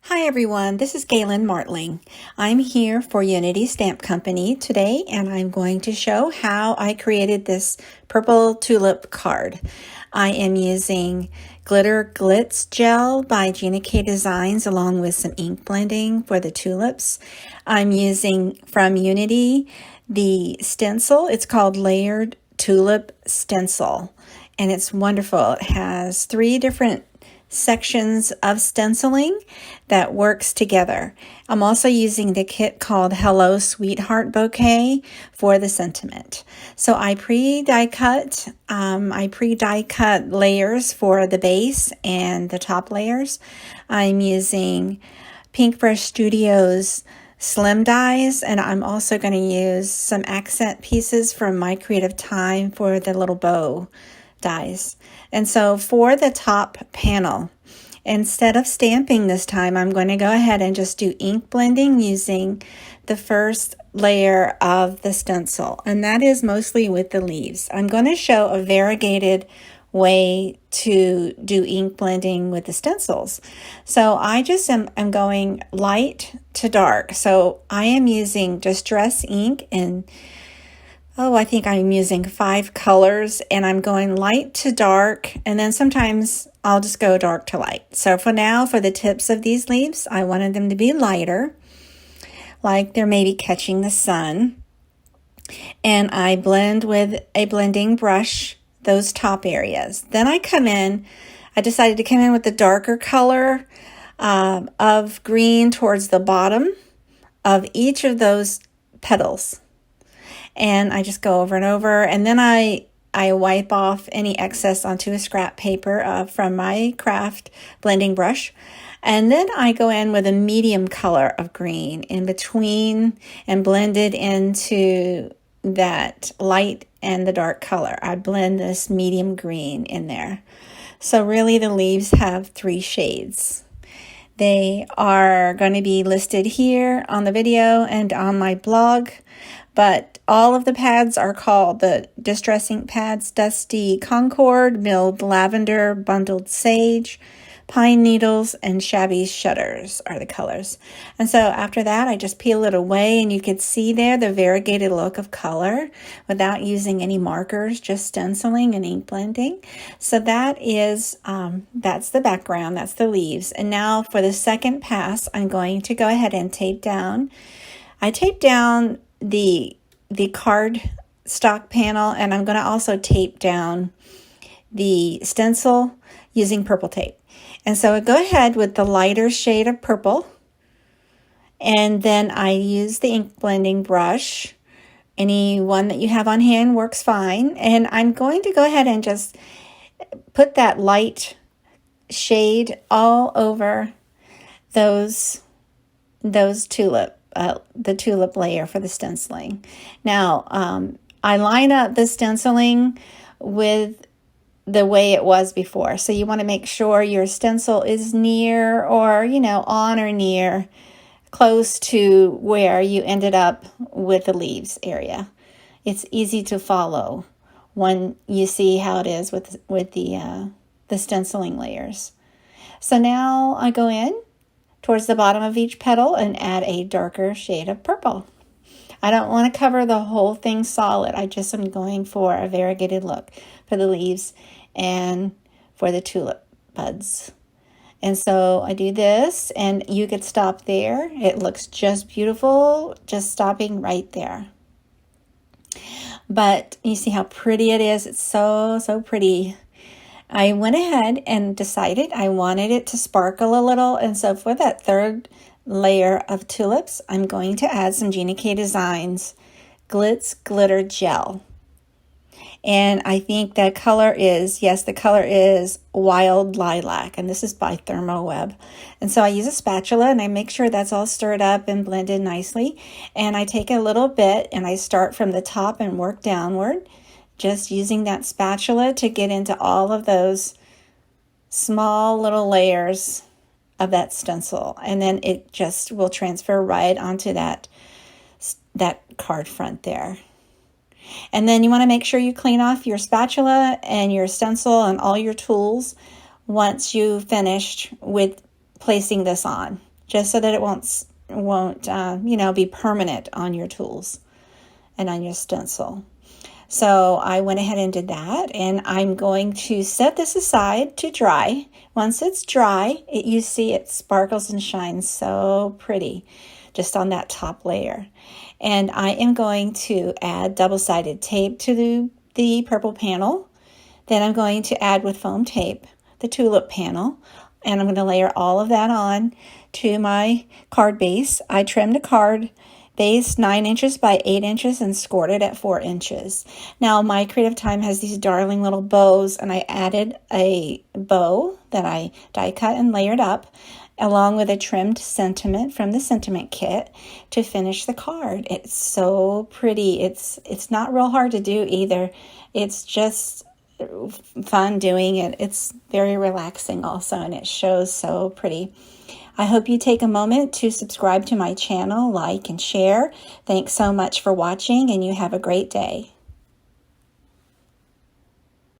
Hi everyone, this is Galen Martling. I'm here for Unity Stamp Company today and I'm going to show how I created this purple tulip card. I am using glitter glitz gel by Gina Designs along with some ink blending for the tulips. I'm using from Unity the stencil. It's called Layered Tulip Stencil and it's wonderful. It has 3 different sections of stenciling that works together. I'm also using the kit called Hello Sweetheart Bouquet for the sentiment. So I pre-die cut layers for the base and the top layers. I'm using Pink Brush Studios slim dies, and I'm also going to use some accent pieces from My Creative Time for the little bow dies. And so for the top panel, instead of stamping this time, I'm going to go ahead and just do ink blending using the first layer of the stencil, and that is mostly with the leaves. I'm going to show a variegated way to do ink blending with the stencils. So I just am going light to dark. So I am using Distress ink and I think I'm using 5 colors, and I'm going light to dark, and then sometimes I'll just go dark to light. So for now, for the tips of these leaves, I wanted them to be lighter, like they're maybe catching the sun. And I blend with a blending brush those top areas. Then I decided to come in with the darker color of green towards the bottom of each of those petals. And I just go over and over, and then I wipe off any excess onto a scrap paper from my craft blending brush. And then I go in with a medium color of green in between and blend it into that light and the dark color. I blend this medium green in there. So really the leaves have 3 shades. They are going to be listed here on the video and on my blog, but all of the pads are called the Distress Ink pads: Dusty Concord, Milled Lavender, Bundled Sage, Pine Needles, and Shabby Shutters are the colors. And so after that, I just peel it away, and you can see there the variegated look of color without using any markers, just stenciling and ink blending. So that is, that's the background, that's the leaves. And now for the second pass, I'm going to go ahead and tape down. I tape down the card stock panel, and I'm going to also tape down the stencil using purple tape. And so I go ahead with the lighter shade of purple, and then I use the ink blending brush. Any one that you have on hand works fine. And I'm going to go ahead and just put that light shade all over those tulip. The tulip layer for the stenciling. Now, I line up the stenciling with the way it was before. So you want to make sure your stencil is near, or, on or near, close to where you ended up with the leaves area. It's easy to follow when you see how it is with the stenciling layers. So now I go in towards the bottom of each petal and add a darker shade of purple. I don't want to cover the whole thing solid. I just am going for a variegated look for the leaves and for the tulip buds. And so I do this, and you could stop there. It looks just beautiful, just stopping right there. But you see how pretty it is. It's so pretty. I went ahead and decided I wanted it to sparkle a little, and so for that third layer of tulips, I'm going to add some Gina Designs Glitz Glitter Gel. And I think the color is Wild Lilac, and this is by Thermoweb. And so I use a spatula, and I make sure that's all stirred up and blended nicely. And I take a little bit, and I start from the top and work downward, just using that spatula to get into all of those small little layers of that stencil. And then it just will transfer right onto that card front there. And then you want to make sure you clean off your spatula and your stencil and all your tools once you've finished with placing this on. just so that it won't be permanent on your tools and on your stencil. So I went ahead and did that, and I'm going to set this aside to dry. Once it's dry, you see it sparkles and shines so pretty just on that top layer. And I am going to add double-sided tape to the purple panel. Then I'm going to add with foam tape the tulip panel, and I'm going to layer all of that on to my card base. I trimmed a card base 9 inches by 8 inches and scored it at 4 inches. Now my Creative Time has these darling little bows, and I added a bow that I die cut and layered up along with a trimmed sentiment from the sentiment kit to finish the card. It's so pretty. It's not real hard to do either. It's just fun doing it. It's very relaxing also, and it shows so pretty. I hope you take a moment to subscribe to my channel, like and share. Thanks so much for watching, and you have a great day.